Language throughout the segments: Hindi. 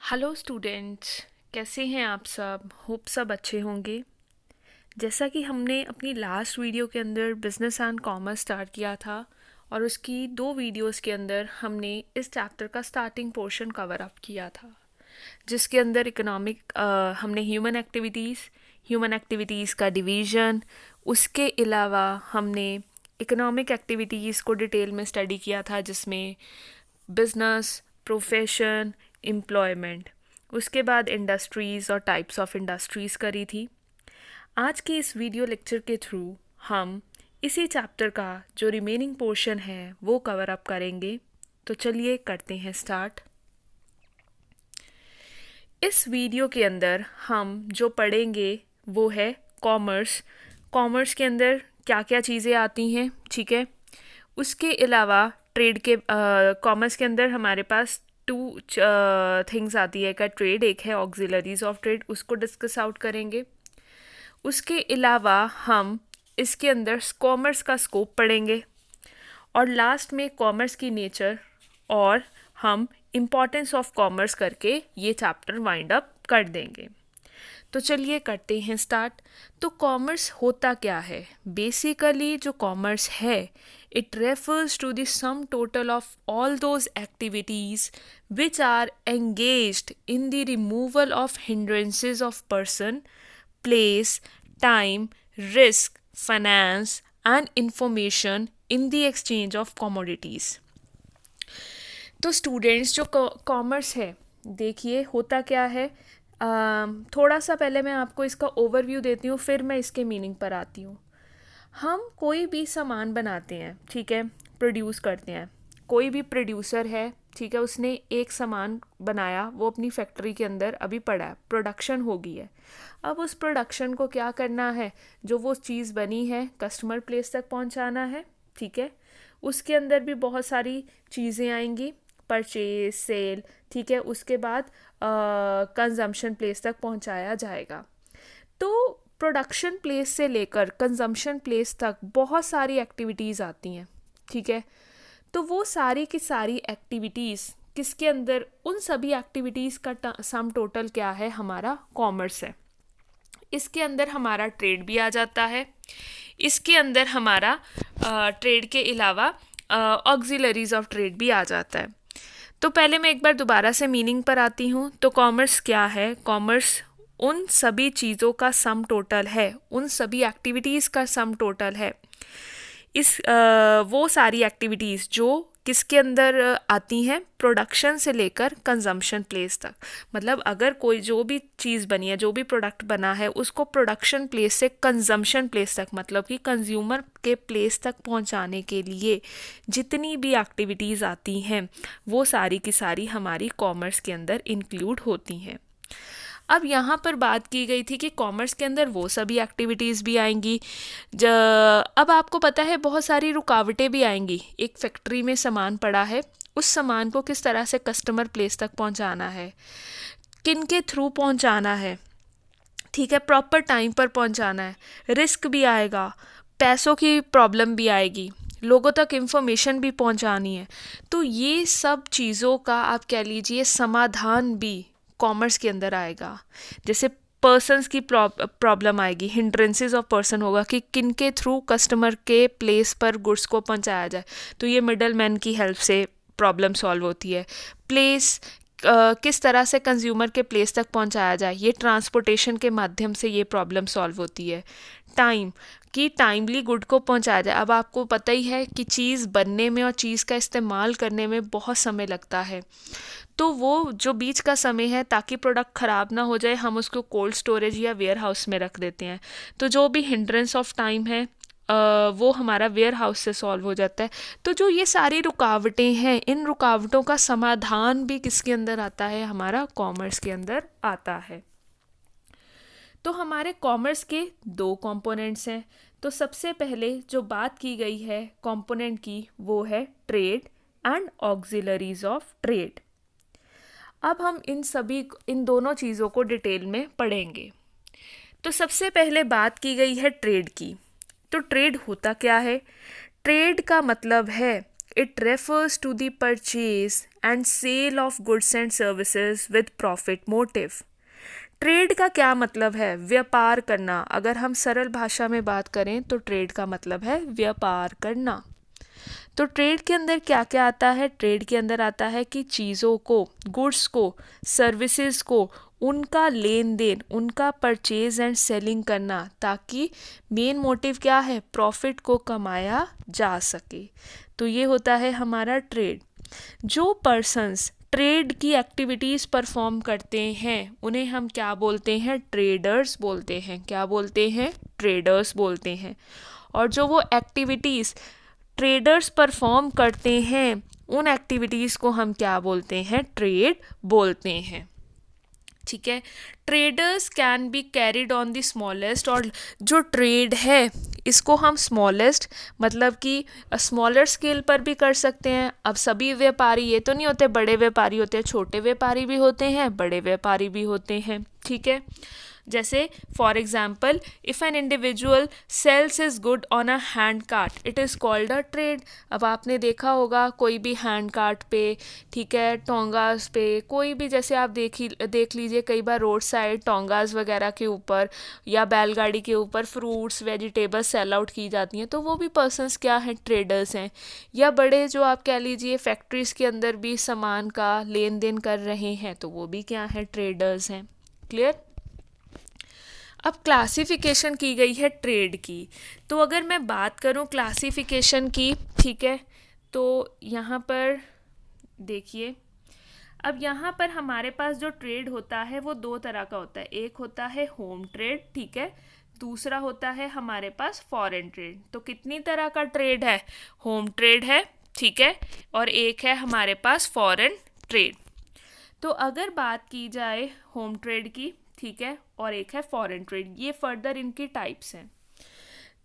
हेलो स्टूडेंट्स, कैसे हैं आप सब? होप सब अच्छे होंगे। जैसा कि हमने अपनी लास्ट वीडियो के अंदर बिजनेस एंड कॉमर्स स्टार्ट किया था और उसकी 2 वीडियोस के अंदर हमने इस चैप्टर का स्टार्टिंग पोर्शन कवर अप किया था, जिसके अंदर हमने ह्यूमन एक्टिविटीज़ का डिवीज़न, उसके अलावा हमने इकोनॉमिक एक्टिविटीज़ को डिटेल में स्टडी किया था, जिसमें बिजनेस, प्रोफेशन, एम्प्लॉयमेंट, उसके बाद इंडस्ट्रीज़ और टाइप्स ऑफ इंडस्ट्रीज़ करी थी। आज के इस वीडियो लेक्चर के थ्रू हम इसी चैप्टर का जो रिमेनिंग पोर्शन है वो कवर अप करेंगे। तो चलिए करते हैं स्टार्ट। इस वीडियो के अंदर हम जो पढ़ेंगे वो है कॉमर्स। कॉमर्स के अंदर क्या क्या चीज़ें आती हैं, ठीक है। उसके अलावा कॉमर्स के अंदर हमारे पास 2 थिंग्स आती है का ट्रेड, एक है ऑक्सिलरीज ऑफ ट्रेड, उसको डिस्कस आउट करेंगे। उसके अलावा हम इसके अंदर कॉमर्स का स्कोप पढ़ेंगे और लास्ट में कॉमर्स की नेचर और हम इम्पोर्टेंस ऑफ कॉमर्स करके ये चैप्टर वाइंड अप कर देंगे। तो चलिए करते हैं स्टार्ट। तो कॉमर्स होता क्या है? बेसिकली जो कॉमर्स है, it refers to the sum total of all those activities which are engaged in the removal of hindrances of person, place, time, risk, finance and information in the exchange of commodities. तो स्टूडेंट्स, जो कॉमर्स है, देखिए होता क्या है। थोड़ा सा पहले मैं आपको इसका ओवरव्यू देती हूँ, फिर मैं इसके मीनिंग पर आती हूँ। हम कोई भी सामान बनाते हैं, ठीक है, प्रोड्यूस करते हैं। कोई भी प्रोड्यूसर है, ठीक है, उसने एक सामान बनाया, वो अपनी फैक्ट्री के अंदर अभी पड़ा है, प्रोडक्शन हो गई है। अब उस प्रोडक्शन को क्या करना है? जो वो चीज़ बनी है कस्टमर प्लेस तक पहुंचाना है, ठीक है। उसके अंदर भी बहुत सारी चीज़ें आएंगी, परचेज, सेल, ठीक है। उसके बाद कंजम्पशन प्लेस तक पहुंचाया जाएगा। तो प्रोडक्शन प्लेस से लेकर कंजम्पशन प्लेस तक बहुत सारी एक्टिविटीज़ आती हैं, ठीक है। तो वो सारी की सारी एक्टिविटीज़ किसके अंदर, उन सभी एक्टिविटीज़ का सम टोटल क्या है? हमारा कॉमर्स है। इसके अंदर हमारा ट्रेड भी आ जाता है। इसके अंदर हमारा ट्रेड के अलावा ऑक्सिलरीज ऑफ ट्रेड भी आ जाता है। तो पहले मैं एक बार दोबारा से मीनिंग पर आती हूँ। तो कॉमर्स क्या है? कॉमर्स उन सभी चीज़ों का सम टोटल है, उन सभी एक्टिविटीज़ का सम टोटल है। वो सारी एक्टिविटीज़ जो किसके अंदर आती हैं? प्रोडक्शन से लेकर कंजम्पशन प्लेस तक। मतलब अगर कोई जो भी चीज़ बनी है, जो भी प्रोडक्ट बना है, उसको प्रोडक्शन प्लेस से कंजम्पशन प्लेस तक, मतलब कि कंज्यूमर के प्लेस तक पहुंचाने के लिए जितनी भी एक्टिविटीज़ आती हैं, वो सारी की सारी हमारी कॉमर्स के अंदर इंक्लूड होती हैं। अब यहाँ पर बात की गई थी कि कॉमर्स के अंदर वो सभी एक्टिविटीज़ भी आएंगी। अब आपको पता है बहुत सारी रुकावटें भी आएंगी। एक फैक्ट्री में सामान पड़ा है, उस सामान को किस तरह से कस्टमर प्लेस तक पहुँचाना है, किन के थ्रू पहुँचाना है, ठीक है, प्रॉपर टाइम पर पहुँचाना है। रिस्क भी आएगा, पैसों की प्रॉब्लम भी आएगी, लोगों तक इंफॉर्मेशन भी पहुँचानी है। तो ये सब चीज़ों का आप कह लीजिए समाधान भी कॉमर्स के अंदर आएगा। जैसे पर्सन्स की प्रॉब्लम आएगी, हिंड्रेंसेस ऑफ पर्सन होगा कि किन के थ्रू कस्टमर के प्लेस पर गुड्स को पहुंचाया जाए, तो ये मिडल मैन की हेल्प से प्रॉब्लम सॉल्व होती है। प्लेस, किस तरह से कंज्यूमर के प्लेस तक पहुंचाया जाए, ये ट्रांसपोर्टेशन के माध्यम से ये प्रॉब्लम सॉल्व होती है। टाइम, कि टाइमली गुड को पहुंचाया जाए। अब आपको पता ही है कि चीज़ बनने में और चीज़ का इस्तेमाल करने में बहुत समय लगता है। तो वो जो बीच का समय है, ताकि प्रोडक्ट ख़राब ना हो जाए, हम उसको कोल्ड स्टोरेज या वेयर हाउस में रख देते हैं। तो जो भी हिंड्रेंस ऑफ टाइम है वो हमारा वेयर हाउस से सॉल्व हो जाता है। तो जो ये सारी रुकावटें हैं, इन रुकावटों का समाधान भी किसके अंदर आता है? हमारा कॉमर्स के अंदर आता है। तो हमारे कॉमर्स के 2 कंपोनेंट्स हैं। तो सबसे पहले जो बात की गई है कंपोनेंट की, वो है trade and auxiliaries of trade. अब हम इन दोनों चीज़ों को डिटेल में पढ़ेंगे। तो सबसे पहले बात की गई है ट्रेड की। तो ट्रेड होता क्या है? ट्रेड का मतलब है, it refers to the purchase and sale of goods and services with profit motive. Trade का क्या मतलब है? व्यापार करना। अगर हम सरल भाषा में बात करें तो ट्रेड का मतलब है व्यापार करना। तो ट्रेड के अंदर क्या क्या आता है? ट्रेड के अंदर आता है कि चीज़ों को, गुड्स को, सर्विसेज को, उनका लेन देन, उनका परचेज एंड सेलिंग करना, ताकि मेन मोटिव क्या है? प्रॉफिट को कमाया जा सके। तो ये होता है हमारा ट्रेड। जो पर्सन्स ट्रेड की एक्टिविटीज़ परफॉर्म करते हैं उन्हें हम क्या बोलते हैं? ट्रेडर्स बोलते हैं। क्या बोलते हैं? ट्रेडर्स बोलते हैं। और जो वो एक्टिविटीज़ ट्रेडर्स परफॉर्म करते हैं उन एक्टिविटीज़ को हम क्या बोलते हैं? ट्रेड बोलते हैं। ठीक है। Traders can be carried on the smallest, और जो ट्रेड है इसको हम स्मॉलेस्ट मतलब कि स्मॉलर स्केल पर भी कर सकते हैं। अब सभी व्यापारी ये तो नहीं होते, बड़े व्यापारी होते हैं, छोटे व्यापारी भी होते हैं, बड़े व्यापारी भी होते हैं। ठीक है। जैसे for example, if an individual cells is good on a hand cart, it is called a trade. अब आपने देखा होगा कोई भी हैंड कार्ट पे, ठीक है, टोंगास पे, कोई भी, जैसे आप देख लीजिए कई बार रोड साइड टोंगास वगैरह के ऊपर या बैलगाड़ी के ऊपर फ्रूट्स वेजिटेबल्स सेल आउट की जाती हैं, तो वो भी पर्सन्स क्या हैं? ट्रेडर्स हैं। या बड़े जो आप कह लीजिए फैक्ट्रीज़ के अंदर भी सामान का लेन देन कर रहे हैं, तो वो भी क्या हैं? ट्रेडर्स हैं। क्लियर? अब क्लासिफिकेशन की गई है ट्रेड की। तो अगर मैं बात करूं क्लासिफिकेशन की, ठीक है, तो यहाँ पर देखिए, अब यहाँ पर हमारे पास जो ट्रेड होता है वो दो तरह का होता है। एक होता है होम ट्रेड, ठीक है, दूसरा होता है हमारे पास फॉरेन ट्रेड। तो कितनी तरह का ट्रेड है? होम ट्रेड है, ठीक है, और एक है हमारे पास फॉरेन ट्रेड। तो अगर बात की जाए होम ट्रेड की, ठीक है, और एक है फॉरेन ट्रेड, ये फर्दर इनकी टाइप्स हैं।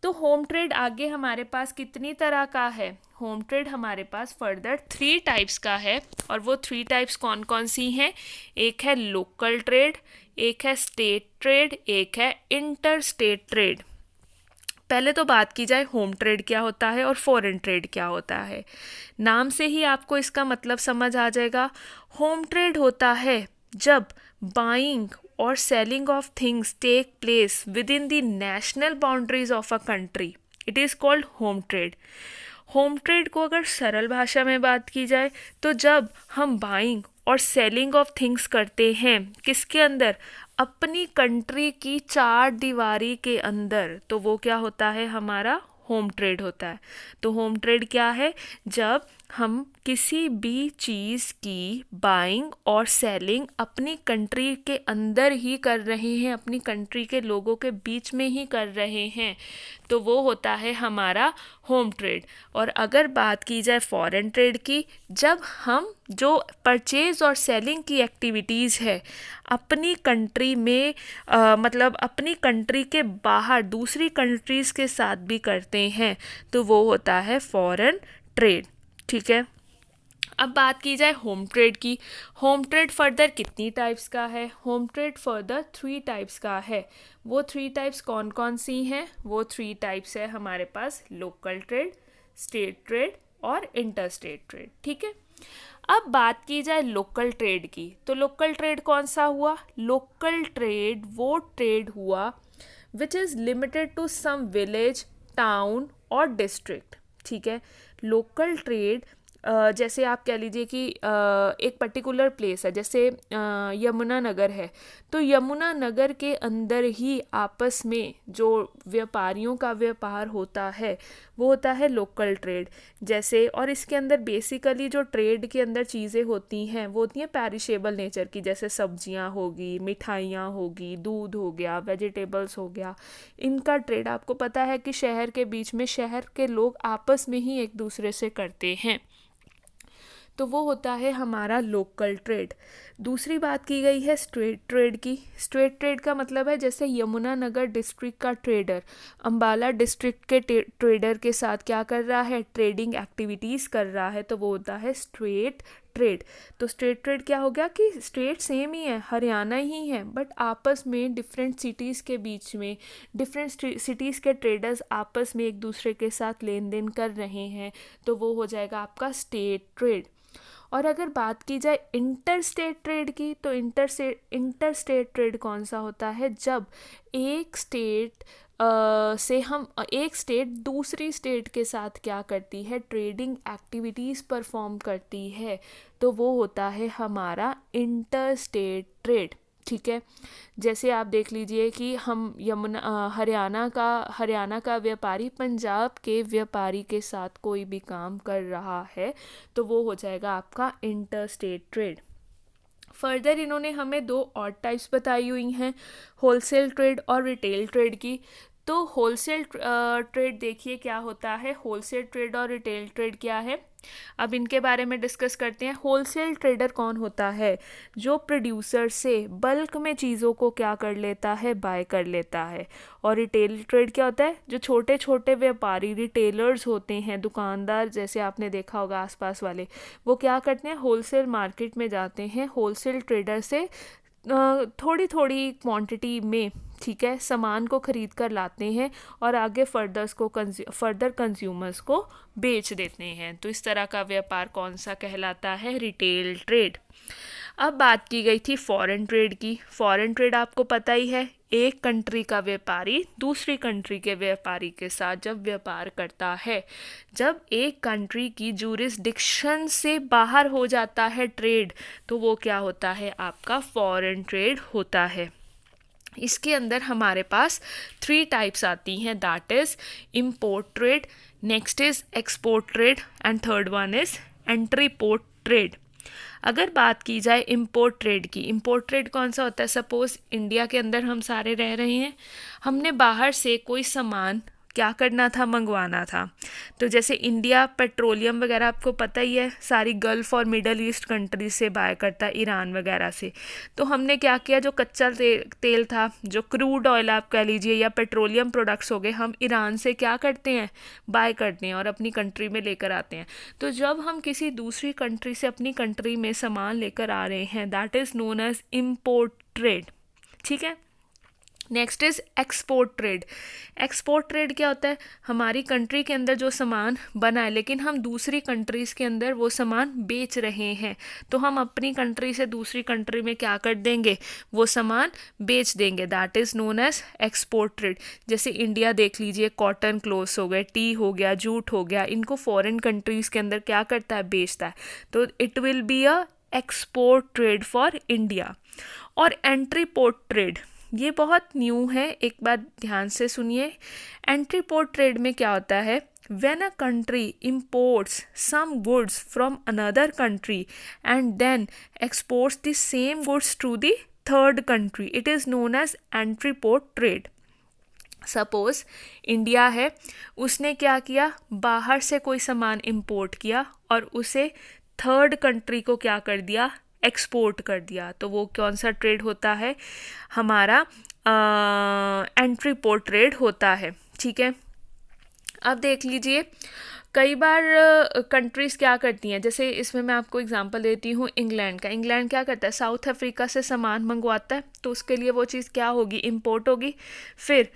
तो होम ट्रेड आगे हमारे पास कितनी तरह का है? होम ट्रेड हमारे पास फर्दर 3 टाइप्स का है, और वो 3 टाइप्स कौन कौन सी हैं? एक है लोकल ट्रेड, एक है स्टेट ट्रेड, एक है इंटर स्टेट ट्रेड। पहले तो बात की जाए होम ट्रेड क्या होता है और फॉरेन ट्रेड क्या होता है। नाम से ही आपको इसका मतलब समझ आ जाएगा। होम ट्रेड होता है जब बाइंग और selling of things take place within the national boundaries of a country, it is called home trade. Home trade को अगर सरल भाषा में बात की जाए तो जब हम बाइंग और सेलिंग ऑफ थिंग्स करते हैं किसके अंदर? अपनी कंट्री की 4 दीवारी के अंदर, तो वो क्या होता है? हमारा होम ट्रेड होता है। तो होम ट्रेड क्या है? जब हम किसी भी चीज़ की बाइंग और सेलिंग अपनी कंट्री के अंदर ही कर रहे हैं, अपनी कंट्री के लोगों के बीच में ही कर रहे हैं, तो वो होता है हमारा होम ट्रेड। और अगर बात की जाए फॉरेन ट्रेड की, जब हम जो परचेज और सेलिंग की एक्टिविटीज़ है अपनी कंट्री में मतलब अपनी कंट्री के बाहर दूसरी कंट्रीज़ के साथ भी करते हैं, तो वो होता है फॉरेन ट्रेड। ठीक है। अब बात की जाए होम ट्रेड की। होम ट्रेड फर्दर कितनी टाइप्स का है? होम ट्रेड फर्दर 3 टाइप्स का है। वो 3 टाइप्स कौन कौन सी हैं? वो 3 टाइप्स है हमारे पास लोकल ट्रेड, स्टेट ट्रेड और इंटर स्टेट ट्रेड। ठीक है। अब बात की जाए लोकल ट्रेड की, तो लोकल ट्रेड कौन सा हुआ? लोकल ट्रेड वो ट्रेड हुआ which is limited to some village, town और डिस्ट्रिक्ट। ठीक है। लोकल ट्रेड जैसे आप कह लीजिए कि एक पर्टिकुलर प्लेस है, जैसे यमुना नगर है, तो यमुना नगर के अंदर ही आपस में जो व्यापारियों का व्यापार होता है वो होता है लोकल ट्रेड। जैसे, और इसके अंदर बेसिकली जो ट्रेड के अंदर चीज़ें होती हैं वो होती हैं पैरिशेबल नेचर की, जैसे सब्जियां होगी, मिठाइयाँ होगी, दूध हो गया, वेजिटेबल्स हो गया। इनका ट्रेड आपको पता है कि शहर के बीच में शहर के लोग आपस में ही एक दूसरे से करते हैं, तो वो होता है हमारा लोकल ट्रेड। दूसरी बात की गई है स्ट्रेट ट्रेड की। स्ट्रेट ट्रेड का मतलब है जैसे यमुना नगर डिस्ट्रिक्ट का ट्रेडर अंबाला डिस्ट्रिक्ट के ट्रेडर के साथ क्या कर रहा है? ट्रेडिंग एक्टिविटीज़ कर रहा है, तो वो होता है स्ट्रेट ट्रेड। तो स्ट्रेट ट्रेड क्या हो गया कि स्टेट सेम ही है, हरियाणा ही है, बट आपस में डिफरेंट सिटीज़ के बीच में डिफरेंट सिटीज़ के ट्रेडर्स आपस में एक दूसरे के साथ लेन देन कर रहे हैं, तो वो हो जाएगा आपका स्टेट ट्रेड। और अगर बात की जाए इंटर स्टेट ट्रेड की, तो इंटर स्टेट ट्रेड कौन सा होता है, जब एक स्टेट से हम एक स्टेट दूसरी स्टेट के साथ क्या करती है, ट्रेडिंग एक्टिविटीज़ परफॉर्म करती है, तो वो होता है हमारा इंटर स्टेट ट्रेड। ठीक है, जैसे आप देख लीजिए कि हम हरियाणा का व्यापारी पंजाब के व्यापारी के साथ कोई भी काम कर रहा है, तो वो हो जाएगा आपका इंटर स्टेट ट्रेड। फर्दर इन्होंने हमें 2 और टाइप्स बताई हुई हैं, होलसेल ट्रेड और रिटेल ट्रेड की। तो होलसेल ट्रेड देखिए क्या होता है, होलसेल ट्रेड और रिटेल ट्रेड क्या है, अब इनके बारे में डिस्कस करते हैं। होलसेल ट्रेडर कौन होता है, जो प्रोड्यूसर से बल्क में चीज़ों को क्या कर लेता है, बाय कर लेता है। और रिटेल ट्रेड क्या होता है, जो छोटे छोटे व्यापारी रिटेलर्स होते हैं, दुकानदार जैसे आपने देखा होगा आसपास वाले, वो क्या करते हैं, होलसेल मार्केट में जाते हैं, होलसेल ट्रेडर से थोड़ी थोड़ी क्वांटिटी में, ठीक है, सामान को ख़रीद कर लाते हैं और आगे फर्दर कंज्यूमर्स को बेच देते हैं। तो इस तरह का व्यापार कौन सा कहलाता है, रिटेल ट्रेड। अब बात की गई थी फॉरेन ट्रेड की। फॉरेन ट्रेड आपको पता ही है, एक कंट्री का व्यापारी दूसरी कंट्री के व्यापारी के साथ जब व्यापार करता है, जब एक कंट्री की जुरिस्डिक्शन से बाहर हो जाता है ट्रेड, तो वो क्या होता है, आपका फॉरेन ट्रेड होता है। इसके अंदर हमारे पास 3 टाइप्स आती हैं, that is import trade, next is export trade and third one is entry port trade. अगर बात की जाए इम्पोर्ट ट्रेड की, इम्पोर्ट ट्रेड कौन सा होता है, सपोज़ इंडिया के अंदर हम सारे रह रहे हैं, हमने बाहर से कोई सामान क्या करना था, मंगवाना था। तो जैसे इंडिया पेट्रोलियम वगैरह आपको पता ही है, सारी गल्फ़ और मिडल ईस्ट कंट्री से बाय करता है, ईरान वगैरह से। तो हमने क्या किया, जो कच्चा तेल था, जो क्रूड ऑयल आप कह लीजिए या पेट्रोलियम प्रोडक्ट्स हो गए, हम ईरान से क्या करते हैं, बाय करते हैं और अपनी कंट्री में लेकर आते हैं। तो जब हम किसी दूसरी कंट्री से अपनी कंट्री में सामान लेकर आ रहे हैं, that is known as import trade. ठीक है, next is export trade. Export trade क्या होता है, हमारी कंट्री के अंदर जो सामान बना है लेकिन हम दूसरी कंट्रीज़ के अंदर वो सामान बेच रहे हैं, तो हम अपनी कंट्री से दूसरी कंट्री में क्या कर देंगे, वो सामान बेच देंगे, that is known as export trade. जैसे इंडिया देख लीजिए, कॉटन क्लोथ्स हो गए, टी हो गया, जूट हो गया, इनको फॉरेन कंट्रीज़ के अंदर क्या करता है, बेचता है, तो it will be a export trade for India. और एंट्री पोर्ट ट्रेड, ये बहुत न्यू है, एक बात ध्यान से सुनिए। एंट्री पोर्ट ट्रेड में क्या होता है, when a country imports some goods from another country and then exports the same goods to the third country, it is known as entry port trade. Suppose India है, उसने क्या किया, बाहर से कोई सामान इंपोर्ट किया और उसे थर्ड कंट्री को क्या कर दिया, एक्सपोर्ट कर दिया, तो वो कौन सा ट्रेड होता है, हमारा एंट्री पोर्ट ट्रेड होता है। ठीक है, अब देख लीजिए, कई बार कंट्रीज़ क्या करती हैं, जैसे इसमें मैं आपको एग्जांपल देती हूँ इंग्लैंड का। इंग्लैंड क्या करता है, साउथ अफ्रीका से सामान मंगवाता है, तो उसके लिए वो चीज़ क्या होगी, इंपोर्ट होगी। फिर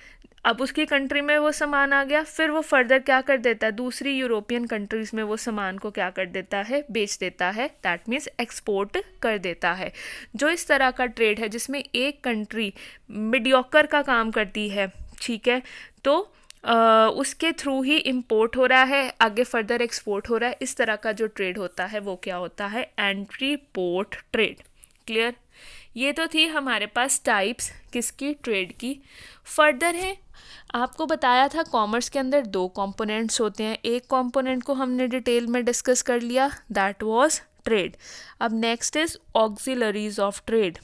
अब उसकी कंट्री में वो सामान आ गया, फिर वो फर्दर क्या कर देता है, दूसरी यूरोपियन कंट्रीज़ में वो सामान को क्या कर देता है, बेच देता है, दैट मीन्स एक्सपोर्ट कर देता है। जो इस तरह का ट्रेड है जिसमें एक कंट्री मीडियोकर का काम करती है, ठीक है, तो उसके थ्रू ही इंपोर्ट हो रहा है, आगे फर्दर एक्सपोर्ट हो रहा है, इस तरह का जो ट्रेड होता है वो क्या होता है, एंट्री पोर्ट ट्रेड। क्लियर, ये तो थी हमारे पास टाइप्स किसकी, ट्रेड की। फर्दर है, आपको बताया था कॉमर्स के अंदर 2 कंपोनेंट्स होते हैं, एक कंपोनेंट को हमने डिटेल में डिस्कस कर लिया, दैट वाज ट्रेड। अब next is auxiliaries of trade.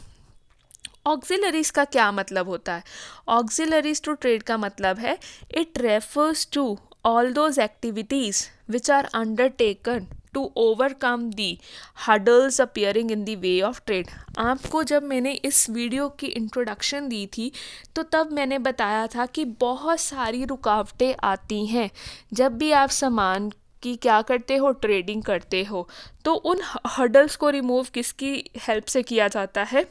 Auxiliaries का क्या मतलब होता है, ऑक्सिलरीज टू ट्रेड का मतलब है, it refers to all those activities which are undertaken to overcome the hurdles appearing in the way of trade. आपको जब मैंने इस वीडियो की इंट्रोडक्शन दी थी, तो तब मैंने बताया था कि बहुत सारी रुकावटें आती हैं जब भी आप सामान की क्या करते हो, ट्रेडिंग करते हो, तो उन हर्डल्स को रिमूव किसकी हेल्प से किया जाता है,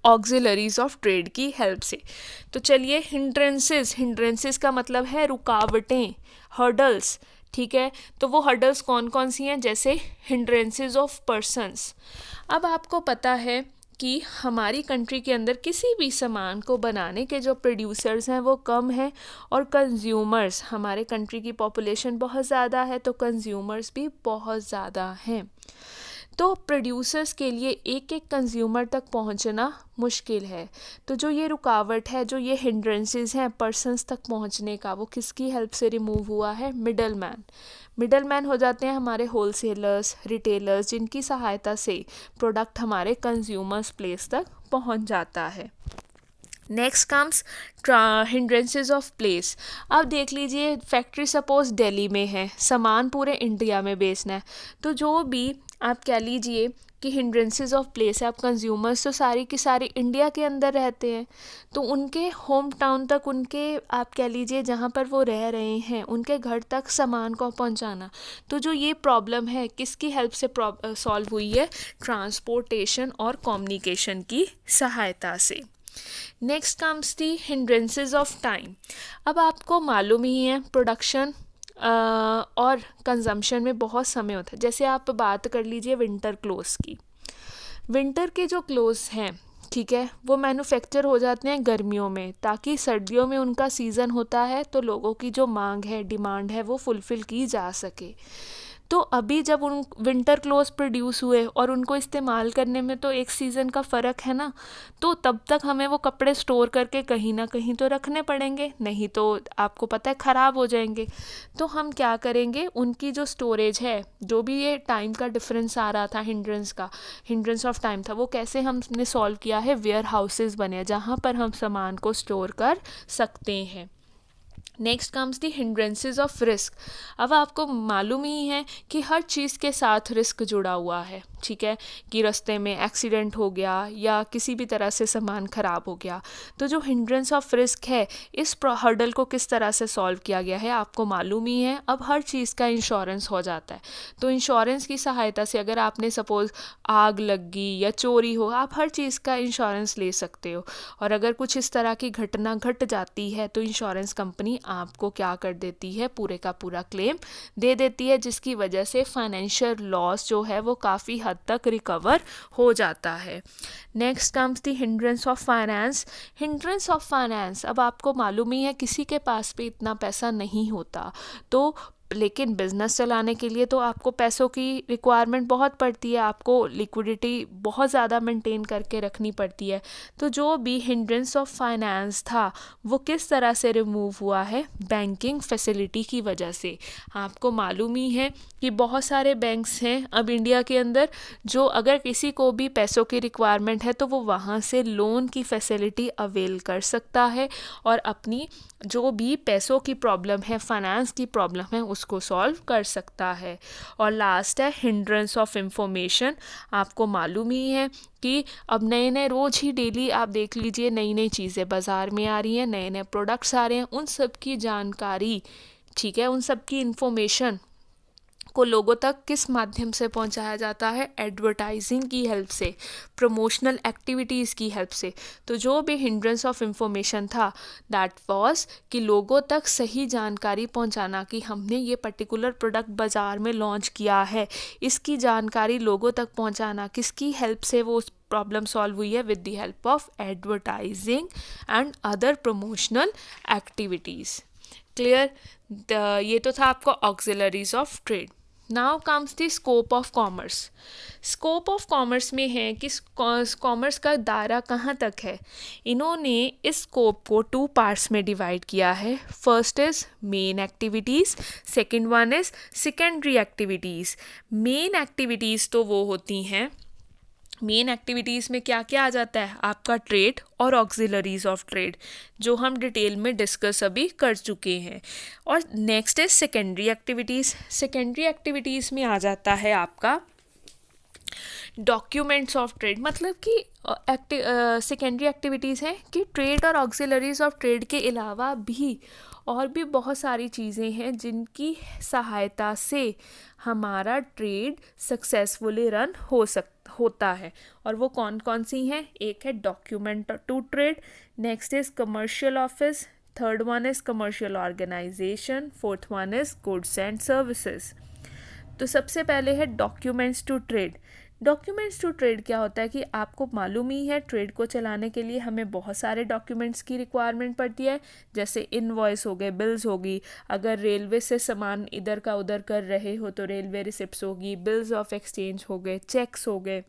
ऑक्सिलरीज ऑफ ट्रेड की हेल्प से। तो चलिए, हिंड्रेंसेस का मतलब है रुकावटें, हर्डल्स, ठीक है। तो वो हर्डल्स कौन कौन सी हैं, जैसे हिंड्रेंसेस ऑफ पर्सन्स। अब आपको पता है कि हमारी कंट्री के अंदर किसी भी सामान को बनाने के जो प्रोड्यूसर्स हैं वो कम हैं, और कंज्यूमर्स, हमारे कंट्री की पॉपुलेशन बहुत ज़्यादा है तो कंज्यूमर्स भी बहुत ज़्यादा हैं। तो प्रोड्यूसर्स के लिए एक एक कंज्यूमर तक पहुंचना मुश्किल है। तो जो ये रुकावट है, जो ये हिंड्रेंसेस हैं पर्सन्स तक पहुंचने का, वो किसकी हेल्प से रिमूव हुआ है? मिडल मैन हो जाते हैं हमारे होलसेलर्स, रिटेलर्स, जिनकी सहायता से प्रोडक्ट हमारे कंज्यूमर्स प्लेस तक पहुंच जाता है। Next comes hindrances of place. अब देख लीजिए, फैक्ट्री सपोज दिल्ली में है, सामान पूरे इंडिया में बेचना है, तो जो भी आप कह लीजिए कि हिंड्रेंसेस ऑफ प्लेस है, आप कंज्यूमर्स तो सारी की सारी इंडिया के अंदर रहते हैं, तो उनके होम टाउन तक, उनके आप कह लीजिए जहाँ पर वो रह रहे हैं, उनके घर तक सामान को पहुँचाना। तो जो ये प्रॉब्लम है किसकी हेल्प से सॉल्व हुई है? ट्रांसपोर्टेशन और कम्युनिकेशन की सहायता से। Next comes the hindrances of time. अब आपको मालूम ही है प्रोडक्शन और कंजम्पशन में बहुत समय होता है। जैसे आप बात कर लीजिए विंटर क्लोथ्स की। विंटर के जो क्लोथ्स हैं, ठीक है, वो मैन्युफैक्चर हो जाते हैं गर्मियों में, ताकि सर्दियों में उनका सीज़न होता है तो लोगों की जो मांग है, डिमांड है, वो फुलफ़िल की जा सके। तो अभी जब उन विंटर क्लोथ्स प्रोड्यूस हुए और उनको इस्तेमाल करने में तो एक सीज़न का फ़र्क है ना, तो तब तक हमें वो कपड़े स्टोर करके कहीं ना कहीं तो रखने पड़ेंगे, नहीं तो आपको पता है ख़राब हो जाएंगे। तो हम क्या करेंगे, उनकी जो स्टोरेज है, जो भी ये टाइम का डिफरेंस आ रहा था, हिंड्रेंस ऑफ टाइम था, वो कैसे हमने सॉल्व किया है? वेयर हाउसेस बने जहाँ पर हम सामान को स्टोर कर सकते हैं। Next comes the hindrances of risk. अब आपको मालूम ही है कि हर चीज़ के साथ रिस्क जुड़ा हुआ है, ठीक है, कि रास्ते में एक्सीडेंट हो गया या किसी भी तरह से सामान ख़राब हो गया। तो जो हिंड्रेंस ऑफ रिस्क है, इस हर्डल को किस तरह से सॉल्व किया गया है आपको मालूम ही है। अब हर चीज़ का इंश्योरेंस हो जाता है, तो इंश्योरेंस की सहायता से अगर आपने सपोज़ आग लग गई या चोरी हो, आप हर चीज़ का इंश्योरेंस ले सकते हो। और अगर कुछ इस तरह की घटना घट जाती है तो इंश्योरेंस कंपनी आपको क्या कर देती है? पूरे का पूरा क्लेम दे देती है, जिसकी वजह से फाइनेंशियल लॉस जो है वो काफ़ी हद तक रिकवर हो जाता है। Next comes the hindrance of finance. अब आपको मालूम ही है किसी के पास भी इतना पैसा नहीं होता, तो लेकिन बिज़नेस चलाने के लिए तो आपको पैसों की रिक्वायरमेंट बहुत पड़ती है, आपको लिक्विडिटी बहुत ज़्यादा मेंटेन करके रखनी पड़ती है। तो जो भी हिंड्रेंस ऑफ फाइनेंस था वो किस तरह से रिमूव हुआ है? बैंकिंग फैसिलिटी की वजह से। आपको मालूम ही है कि बहुत सारे बैंक्स हैं अब इंडिया के अंदर, जो अगर किसी को भी पैसों की रिक्वायरमेंट है तो वो वहाँ से लोन की फैसिलिटी अवेल कर सकता है और अपनी जो भी पैसों की प्रॉब्लम है, फाइनेंस की प्रॉब्लम है, उसको सॉल्व कर सकता है। और लास्ट है हिंड्रेंस ऑफ इंफॉर्मेशन। आपको मालूम ही है कि अब नए नए रोज़ ही डेली आप देख लीजिए नई नई चीज़ें बाज़ार में आ रही हैं, नए नए प्रोडक्ट्स आ रहे हैं, उन सब की जानकारी, ठीक है, उन सब की इंफॉर्मेशन को लोगों तक किस माध्यम से पहुंचाया जाता है? एडवर्टाइजिंग की हेल्प से, प्रमोशनल एक्टिविटीज़ की हेल्प से। तो जो भी हिंड्रेंस ऑफ इंफॉर्मेशन था दैट वाज कि लोगों तक सही जानकारी पहुंचाना कि हमने ये पर्टिकुलर प्रोडक्ट बाज़ार में लॉन्च किया है, इसकी जानकारी लोगों तक पहुंचाना, किसकी हेल्प से वो प्रॉब्लम सॉल्व हुई है? With the help of advertising and other promotional activities. Clear? ये तो था आपका auxiliaries of trade. Now comes the scope of commerce. Scope of commerce में है कि कॉमर्स का दायरा कहाँ तक है। इन्होंने इस स्कोप को 2 पार्ट्स में डिवाइड किया है। First is main activities, second one is secondary activities. Main activities तो वो होती हैं, मेन एक्टिविटीज़ में क्या क्या आ जाता है? आपका ट्रेड और ऑक्सिलरीज ऑफ ट्रेड, जो हम डिटेल में डिस्कस अभी कर चुके हैं। और नेक्स्ट है सेकेंडरी एक्टिविटीज़। सेकेंडरी एक्टिविटीज़ में आ जाता है आपका डॉक्यूमेंट्स ऑफ ट्रेड, मतलब कि सेकेंडरी एक्टिविटीज़ हैं कि ट्रेड और ऑक्सिलरीज ऑफ ट्रेड के अलावा भी और भी बहुत सारी चीज़ें हैं जिनकी सहायता से हमारा ट्रेड सक्सेसफुली रन होता है। और वो कौन कौन सी हैं? एक है document to trade, next is commercial office, third one is commercial organisation, fourth one is goods and services. तो सबसे पहले है documents to trade. Documents to trade क्या होता है कि आपको मालूम ही है ट्रेड को चलाने के लिए हमें बहुत सारे डॉक्यूमेंट्स की रिक्वायरमेंट पड़ती है, जैसे इनवॉइस हो गए, बिल्स होगी, अगर रेलवे से सामान इधर का उधर कर रहे हो तो रेलवे रिसिप्ट्स होगी, बिल्स ऑफ एक्सचेंज हो गए, चेक्स हो गए।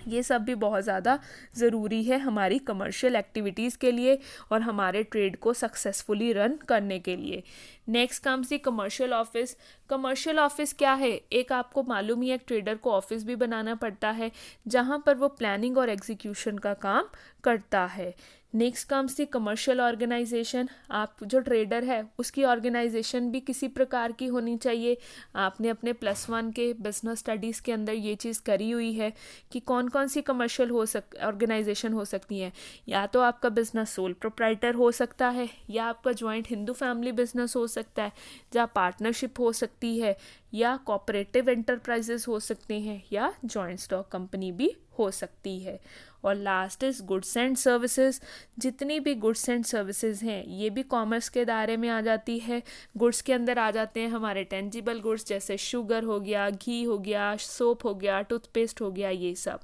ये सब भी बहुत ज़्यादा ज़रूरी है हमारी कमर्शियल एक्टिविटीज़ के लिए और हमारे ट्रेड को सक्सेसफुली रन करने के लिए। Next comes the commercial office. Commercial office क्या है? एक आपको मालूम ही है, एक ट्रेडर को ऑफिस भी बनाना पड़ता है जहाँ पर वो प्लानिंग और एग्जीक्यूशन का काम करता है। Next comes the commercial organisation. आप जो ट्रेडर है उसकी ऑर्गेनाइजेशन भी किसी प्रकार की होनी चाहिए। आपने अपने +1 के बिजनेस स्टडीज़ के अंदर ये चीज़ करी हुई है कि कौन कौन सी कमर्शियल ऑर्गेनाइजेशन हो सकती हैं। या तो आपका बिजनेस सोल प्रोप्राइटर हो सकता है, या आपका जॉइंट हिंदू फैमिली बिजनेस हो सकता है, जहाँ पार्टनरशिप हो सकती है, या कोऑपरेटिव एंटरप्राइजेस हो सकते हैं, या जॉइंट स्टॉक कंपनी भी हो सकती है। और last is goods and services. जितनी भी गुड्स एंड सर्विसेज हैं ये भी कॉमर्स के दायरे में आ जाती है। गुड्स के अंदर आ जाते हैं हमारे टेंजिबल गुड्स, जैसे शुगर हो गया, घी हो गया, सोप हो गया, टूथपेस्ट हो गया, ये सब।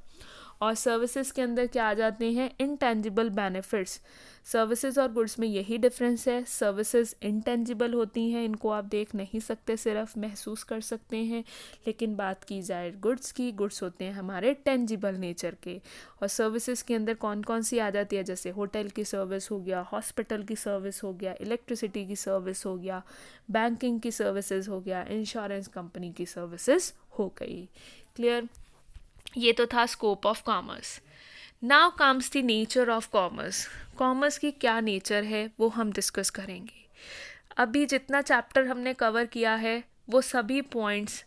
और सर्विसेज के अंदर क्या आ जाते हैं? Intangible benefits. सर्विसेज और गुड्स में यही डिफरेंस है, सर्विसेज इनटेंजिबल होती हैं, इनको आप देख नहीं सकते, सिर्फ महसूस कर सकते हैं। लेकिन बात की जाए गुड्स की, गुड्स होते हैं हमारे टेंजिबल नेचर के। और सर्विसेज के अंदर कौन कौन सी आ जाती है? जैसे होटल की सर्विस हो गया, हॉस्पिटल की सर्विस हो गया, इलेक्ट्रिसिटी की सर्विस हो गया, बैंकिंग की सर्विसेज हो गया, इंश्योरेंस कंपनी की सर्विसेज हो गई। क्लियर? ये तो था scope of commerce. Now comes the nature of commerce. Commerce की क्या नेचर है वो हम डिस्कस करेंगे। अभी जितना चैप्टर हमने कवर किया है वो सभी पॉइंट्स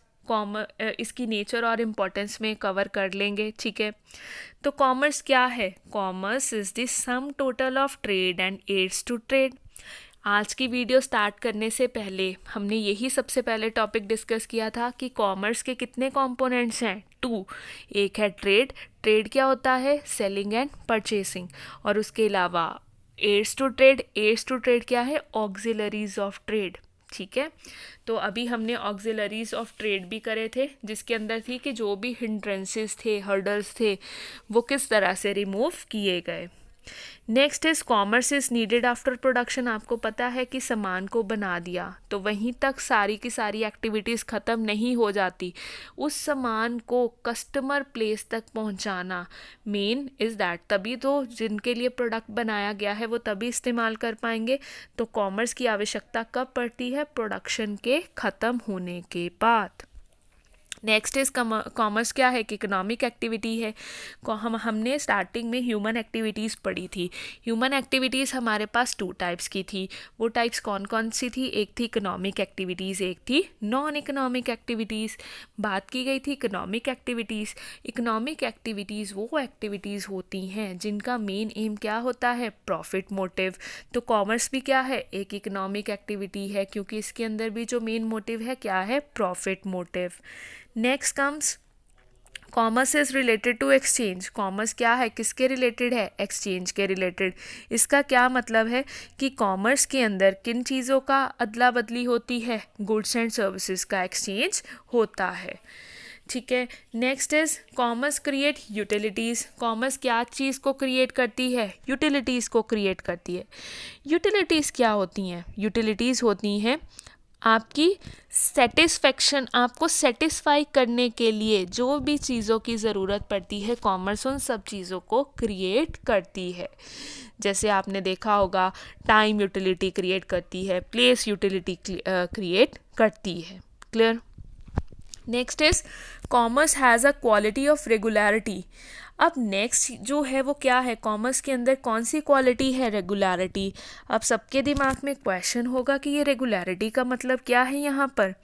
इसकी नेचर और इम्पोर्टेंस में कवर कर लेंगे, ठीक है। तो कॉमर्स क्या है? Commerce is the sum total of trade and aids to trade. आज की वीडियो स्टार्ट करने से पहले हमने यही सबसे पहले टॉपिक डिस्कस किया था कि कॉमर्स के कितने कंपोनेंट्स हैं? 2। एक है ट्रेड। ट्रेड क्या होता है? Selling and purchasing. और उसके अलावा aids to trade. Aids to trade क्या है? ऑक्सिलरीज ऑफ ट्रेड, ठीक है। तो अभी हमने ऑक्सिलरीज ऑफ ट्रेड भी करे थे, जिसके अंदर थी कि जो भी हिंड्रेंसेस थे, हर्डल्स थे, वो किस तरह से रिमूव किए गए। Next is commerce is needed after production. आपको पता है कि सामान को बना दिया तो वहीं तक सारी की सारी एक्टिविटीज़ ख़त्म नहीं हो जाती, उस सामान को कस्टमर प्लेस तक पहुंचाना मेन इज़ दैट। तभी तो जिनके लिए प्रोडक्ट बनाया गया है वो तभी इस्तेमाल कर पाएंगे। तो कॉमर्स की आवश्यकता कब पड़ती है? प्रोडक्शन के ख़त्म होने के बाद। नेक्स्ट इज कॉमर्स क्या है? कि इकोनॉमिक एक्टिविटी है। हमने स्टार्टिंग में ह्यूमन एक्टिविटीज़ पढ़ी थी। ह्यूमन एक्टिविटीज़ हमारे पास 2 टाइप्स की थी। वो टाइप्स कौन कौन सी थी? एक थी इकोनॉमिक एक्टिविटीज़, एक थी नॉन इकोनॉमिक एक्टिविटीज़। बात की गई थी इकोनॉमिक एक्टिविटीज़। इकोनॉमिक एक्टिविटीज़ वो एक्टिविटीज़ होती हैं जिनका मेन एम क्या होता है? Profit motive. तो कॉमर्स भी क्या है? एक इकोनॉमिक एक्टिविटी है, क्योंकि इसके अंदर भी जो मेन मोटिव है क्या है? Profit motive. Next comes commerce is related to exchange. Commerce क्या है? किसके रिलेटेड है? एक्सचेंज के रिलेटेड। इसका क्या मतलब है कि कॉमर्स के अंदर किन चीज़ों का अदला बदली होती है? गुड्स एंड सर्विसेज का एक्सचेंज होता है, ठीक है। Next is commerce create utilities. Commerce क्या चीज़ को क्रिएट करती है? यूटिलिटीज़ को क्रिएट करती है। यूटिलिटीज़ क्या होती हैं? यूटिलिटीज़ होती हैं आपकी सेटिस्फेक्शन, आपको सेटिस्फाई करने के लिए जो भी चीज़ों की ज़रूरत पड़ती है, कॉमर्स उन सब चीज़ों को क्रिएट करती है। जैसे आपने देखा होगा टाइम यूटिलिटी क्रिएट करती है, प्लेस यूटिलिटी क्रिएट करती है। Clear? Next is commerce has a quality of regularity. अब नेक्स्ट जो है वो क्या है? कॉमर्स के अंदर कौन सी क्वालिटी है? रेगुलरिटी। अब सबके दिमाग में क्वेश्चन होगा कि ये रेगुलरिटी का मतलब क्या है यहाँ पर?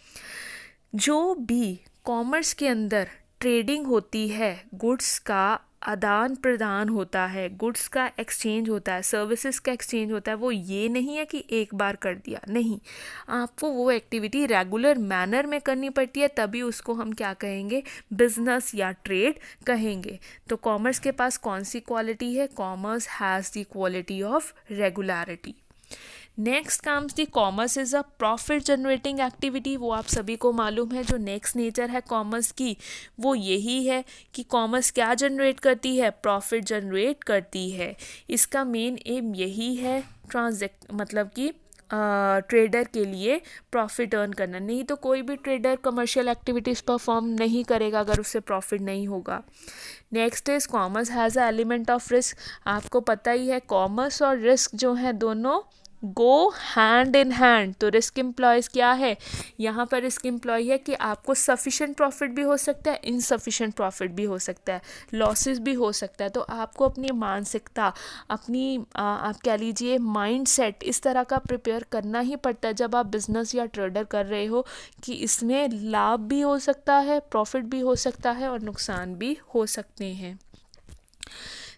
जो भी कॉमर्स के अंदर ट्रेडिंग होती है, गुड्स का आदान प्रदान होता है, गुड्स का एक्सचेंज होता है, सर्विसेज का एक्सचेंज होता है, वो ये नहीं है कि एक बार कर दिया, नहीं, आपको वो एक्टिविटी रेगुलर मैनर में करनी पड़ती है, तभी उसको हम क्या कहेंगे? बिजनेस या ट्रेड कहेंगे। तो कॉमर्स के पास कौन सी क्वालिटी है? Commerce has the quality of regularity. Next comes the commerce is a profit generating activity. वो आप सभी को मालूम है, जो नेक्स्ट नेचर है कॉमर्स की वो यही है कि कॉमर्स क्या जनरेट करती है, प्रॉफिट जनरेट करती है। इसका मेन एम यही है, ट्रांजैक्ट मतलब कि ट्रेडर के लिए प्रॉफिट अर्न करना। नहीं तो कोई भी ट्रेडर कमर्शियल एक्टिविटीज़ परफॉर्म नहीं करेगा अगर उससे प्रॉफिट नहीं होगा। Next is commerce has a element of risk. आपको पता ही है कॉमर्स और रिस्क जो है दोनों गो हैंड इन हैंड। तो रिस्क एम्प्लॉयज़ क्या है, यहाँ पर रिस्क एम्प्लॉय है कि आपको सफिशेंट प्रॉफिट भी हो सकता है, इनसफिशेंट प्रॉफिट भी हो सकता है, लॉसेस भी हो सकता है। तो आपको अपनी मानसिकता, अपनी आप कह लीजिए माइंड सेट इस तरह का प्रिपेयर करना ही पड़ता है जब आप बिजनेस या ट्रेडर कर रहे हो कि इसमें लाभ भी हो सकता है, प्रॉफिट भी हो सकता है और नुकसान भी हो सकते हैं।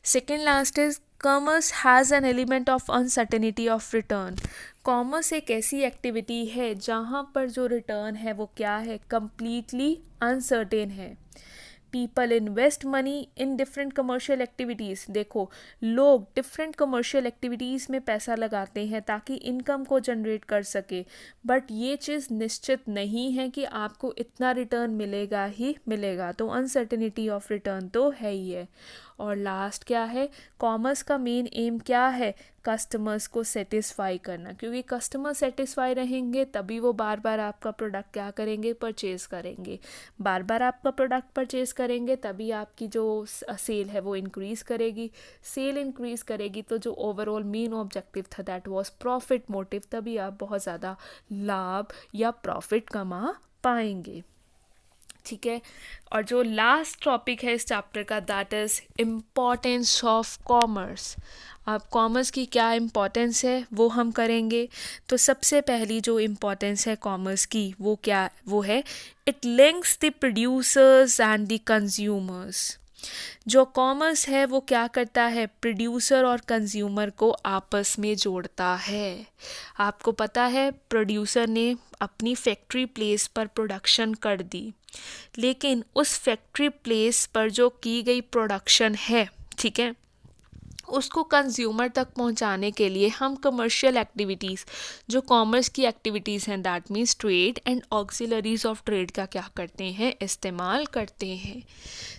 Second last is commerce has an element of uncertainty of return. Commerce एक ऐसी एक्टिविटी है जहाँ पर जो रिटर्न है वो क्या है, कंप्लीटली अनसर्टेन है। People invest money in different commercial activities. देखो, लोग डिफरेंट कमर्शियल एक्टिविटीज़ में पैसा लगाते हैं ताकि इनकम को जनरेट कर सके, बट ये चीज़ निश्चित नहीं है कि आपको इतना रिटर्न मिलेगा ही मिलेगा। तो अनसर्टेनिटी ऑफ रिटर्न तो है ही है। और लास्ट क्या है, कॉमर्स का मेन एम क्या है, कस्टमर्स को सेटिस्फाई करना, क्योंकि कस्टमर सेटिस्फाई रहेंगे तभी वो बार बार आपका प्रोडक्ट क्या करेंगे, परचेज़ करेंगे। बार बार आपका प्रोडक्ट परचेज़ करेंगे तभी आपकी जो सेल है वो इंक्रीज़ करेगी। सेल इंक्रीज़ करेगी तो जो ओवरऑल मेन ऑब्जेक्टिव था दैट वाज प्रॉफिट मोटिव, तभी आप बहुत ज़्यादा लाभ या प्रॉफिट कमा पाएंगे। ठीक है। और जो लास्ट टॉपिक है इस चैप्टर का that is importance of commerce. अब कॉमर्स की क्या इम्पॉर्टेंस है वो हम करेंगे। तो सबसे पहली जो इम्पॉर्टेंस है कॉमर्स की वो क्या, वो है it links the producers and the consumers. जो कॉमर्स है वो क्या करता है, प्रोड्यूसर और कंज्यूमर को आपस में जोड़ता है। आपको पता है प्रोड्यूसर ने अपनी फैक्ट्री प्लेस पर प्रोडक्शन कर दी, लेकिन उस फैक्ट्री प्लेस पर जो की गई प्रोडक्शन है, ठीक है, उसको कंज्यूमर तक पहुंचाने के लिए हम कमर्शियल एक्टिविटीज़, जो कॉमर्स की एक्टिविटीज़ हैं that means trade and auxiliaries of trade का क्या करते हैं, इस्तेमाल करते हैं।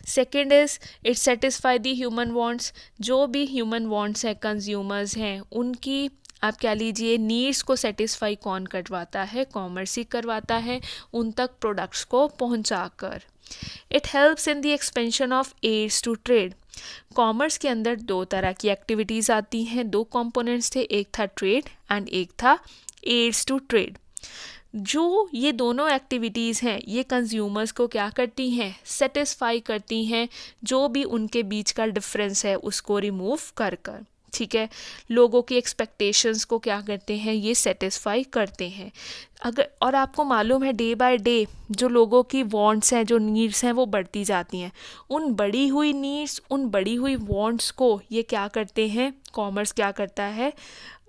Second is it satisfy the human wants. जो भी ह्यूमन वांट्स हैं, कंज्यूमर्स हैं, उनकी आप क्या लीजिए नीड्स को सेटिस्फाई कौन करवाता है, कॉमर्स ही करवाता है उन तक प्रोडक्ट्स को पहुंचाकर। It helps in the expansion of aids to trade. Commerce के अंदर दो तरह की एक्टिविटीज़ आती हैं, दो कंपोनेंट्स थे, एक था ट्रेड एंड एक था एड्स टू ट्रेड। जो ये दोनों एक्टिविटीज़ हैं ये कंज्यूमर्स को क्या करती हैं, सेटिस्फाई करती हैं, जो भी उनके बीच का डिफरेंस है उसको रिमूव कर कर, ठीक है, लोगों की एक्सपेक्टेशंस को क्या करते हैं, ये सेटिस्फाई करते हैं। अगर और आपको मालूम है डे बाय डे जो लोगों की वांट्स हैं, जो नीड्स हैं वो बढ़ती जाती हैं। उन बढ़ी हुई नीड्स, उन बढ़ी हुई वांट्स को ये क्या करते हैं, कॉमर्स क्या करता है,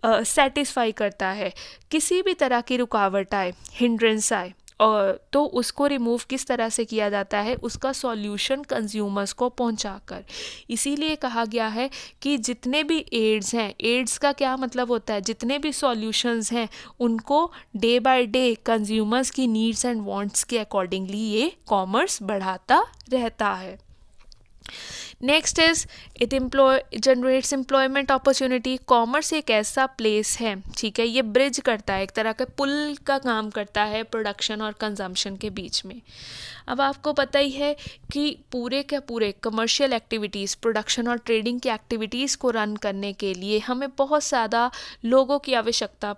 सेटिस्फाई करता है। किसी भी तरह की रुकावट आए, हिंड्रेंस आए, और तो उसको रिमूव किस तरह से किया जाता है, उसका सॉल्यूशन कंज्यूमर्स को पहुंचाकर। इसीलिए कहा गया है कि जितने भी एड्स हैं, एड्स का क्या मतलब होता है, जितने भी सॉल्यूशंस हैं उनको डे बाय डे कंज्यूमर्स की नीड्स एंड वांट्स के अकॉर्डिंगली ये कॉमर्स बढ़ाता रहता है। Next is it generates employment opportunity. Commerce एक ऐसा प्लेस है, ठीक है, ये ब्रिज करता है, एक तरह का पुल का काम करता है प्रोडक्शन और कंजम्पशन के बीच में। अब आपको पता ही है कि पूरे के पूरे कमर्शियल एक्टिविटीज़, प्रोडक्शन और ट्रेडिंग की एक्टिविटीज़ को रन करने के लिए हमें बहुत ज़्यादा लोगों की आवश्यकता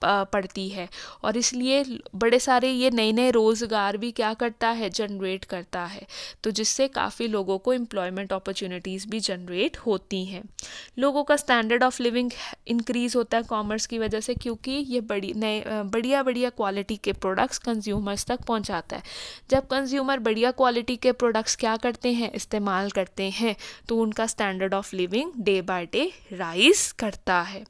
पड़ती है, और इसलिए बड़े सारे ये नए नए रोज़गार भी क्या करता है, जनरेट करता है। तो जिससे काफ़ी लोगों को एम्प्लॉयमेंट अपॉर्चुनिटीज़ भी जनरेट होती हैं। लोगों का स्टैंडर्ड ऑफ लिविंग इंक्रीज़ होता है कॉमर्स की वजह से, क्योंकि ये बढ़िया बढ़िया क्वालिटी के प्रोडक्ट्स कंज्यूमर्स तक पहुंचाता है। जब कंज्यूमर बढ़िया क्वालिटी के प्रोडक्ट्स क्या करते हैं, इस्तेमाल करते हैं, तो उनका standard of living day by day rise करता है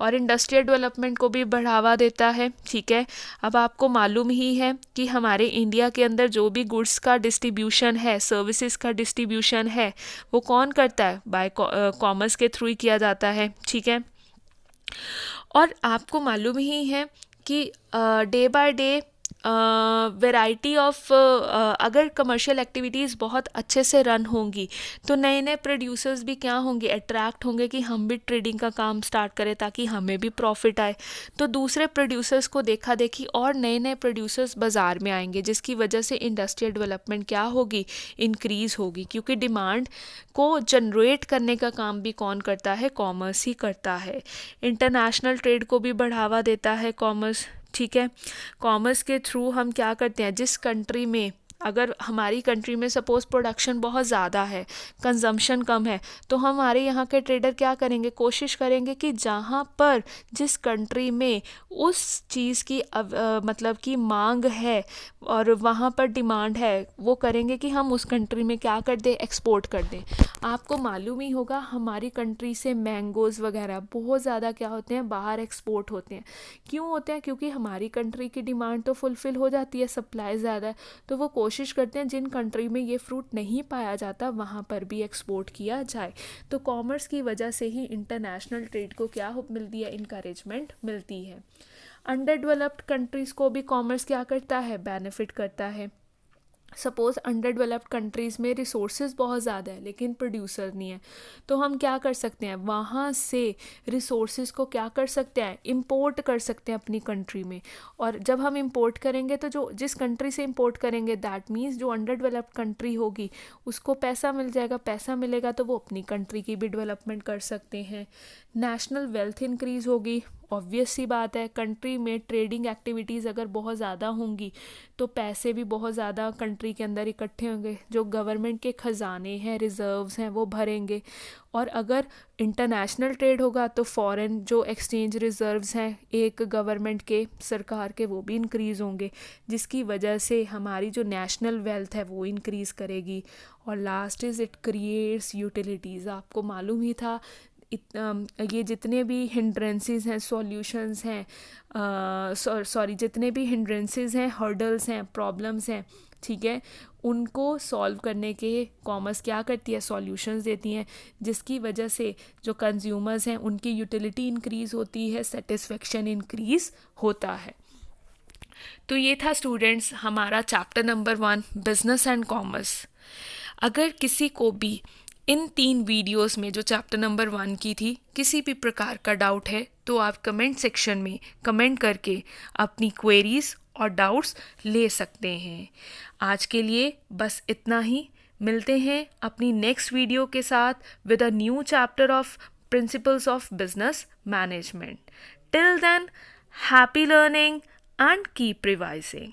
और इंडस्ट्रियल डेवलपमेंट को भी बढ़ावा देता है, ठीक है। अब आपको मालूम ही है कि हमारे इंडिया के अंदर जो भी गुड्स का डिस्ट्रीब्यूशन है, सर्विसेज का डिस्ट्रीब्यूशन है, वो कौन करता है, बाय कॉमर्स के थ्रू ही किया जाता है, ठीक है। और आपको मालूम ही है कि day by day variety of अगर कमर्शियल एक्टिविटीज़ बहुत अच्छे से रन होंगी तो नए नए प्रोड्यूसर्स भी क्या होंगे, अट्रैक्ट होंगे कि हम भी ट्रेडिंग का काम स्टार्ट करें ताकि हमें भी प्रॉफिट आए। तो दूसरे प्रोड्यूसर्स को देखा देखी और नए नए प्रोड्यूसर्स बाज़ार में आएंगे, जिसकी वजह से इंडस्ट्रियल डेवलपमेंट क्या होगी, इंक्रीज़ होगी। क्योंकि डिमांड को जनरेट करने का काम भी कौन करता है, कॉमर्स ही करता है। इंटरनेशनल ट्रेड को भी बढ़ावा देता है कॉमर्स, ठीक है। कॉमर्स के थ्रू हम क्या करते हैं, जिस कंट्री में अगर हमारी कंट्री में सपोज प्रोडक्शन बहुत ज़्यादा है, कंजम्पशन कम है, तो हमारे यहाँ के ट्रेडर क्या करेंगे, कोशिश करेंगे कि जहाँ पर जिस कंट्री में उस चीज़ की मतलब कि मांग है और वहाँ पर डिमांड है, वो करेंगे कि हम उस कंट्री में क्या कर दें, एक्सपोर्ट कर दें। आपको मालूम ही होगा हमारी कंट्री से मैंगोज़ वगैरह बहुत ज़्यादा क्या होते हैं, बाहर एक्सपोर्ट होते हैं। क्यों होते हैं, क्योंकि हमारी कंट्री की डिमांड तो फुलफ़िल हो जाती है, सप्लाई ज़्यादा है, तो वो कोशिश करते हैं जिन कंट्री में ये फ्रूट नहीं पाया जाता वहाँ पर भी एक्सपोर्ट किया जाए। तो कॉमर्स की वजह से ही इंटरनेशनल ट्रेड को क्या मिलती है, इनकरेजमेंट मिलती है। अंडर डेवलप्ड कंट्रीज़ को भी कॉमर्स क्या करता है, बेनिफिट करता है। सपोज़ अंडर डेवलप्ड कंट्रीज़ में रिसोर्सेज बहुत ज़्यादा है लेकिन प्रोड्यूसर नहीं है, तो हम क्या कर सकते हैं, वहाँ से रिसोर्सेज को क्या कर सकते हैं, इंपोर्ट कर सकते हैं अपनी कंट्री में। और जब हम इंपोर्ट करेंगे तो जो जिस कंट्री से इंपोर्ट करेंगे दैट मीन्स जो अंडर डेवलप्ड कंट्री होगी उसको पैसा मिल जाएगा, पैसा मिलेगा तो वो अपनी कंट्री की भी डेवलपमेंट कर सकते हैं। नेशनल वेल्थ इंक्रीज़ होगी, ऑब्वियस सी बात है। कंट्री में ट्रेडिंग एक्टिविटीज़ अगर बहुत ज़्यादा होंगी तो पैसे भी बहुत ज़्यादा कंट्री के अंदर इकट्ठे होंगे, जो गवर्नमेंट के ख़जाने हैं, रिज़र्व्स हैं, वो भरेंगे। और अगर इंटरनेशनल ट्रेड होगा तो फॉरेन जो एक्सचेंज रिज़र्व्स हैं एक गवर्नमेंट के, सरकार के, वो भी इंक्रीज़ होंगे, जिसकी वजह से हमारी जो नेशनल वेल्थ है वो इंक्रीज़ करेगी। और last is it creates utilities. आपको मालूम ही था ये जितने भी हिंड्रेंसेस हैं, सॉल्यूशंस हैं, सॉरी जितने भी हिंड्रेंसेस हैं, हर्डल्स हैं, प्रॉब्लम्स हैं, ठीक है, उनको सॉल्व करने के कॉमर्स क्या करती है, सॉल्यूशंस देती हैं, जिसकी वजह से जो कंज्यूमर्स हैं उनकी यूटिलिटी इंक्रीज़ होती है, सेटिस्फेक्शन इंक्रीज़ होता है। तो ये था स्टूडेंट्स हमारा chapter number 1 business and commerce. अगर किसी को भी इन 3 वीडियोस में जो चैप्टर नंबर 1 की थी किसी भी प्रकार का डाउट है तो आप कमेंट सेक्शन में कमेंट करके अपनी क्वेरीज और डाउट्स ले सकते हैं। आज के लिए बस इतना ही। मिलते हैं अपनी नेक्स्ट वीडियो के साथ with a new chapter of principles of business management. Till then, happy learning and keep revising.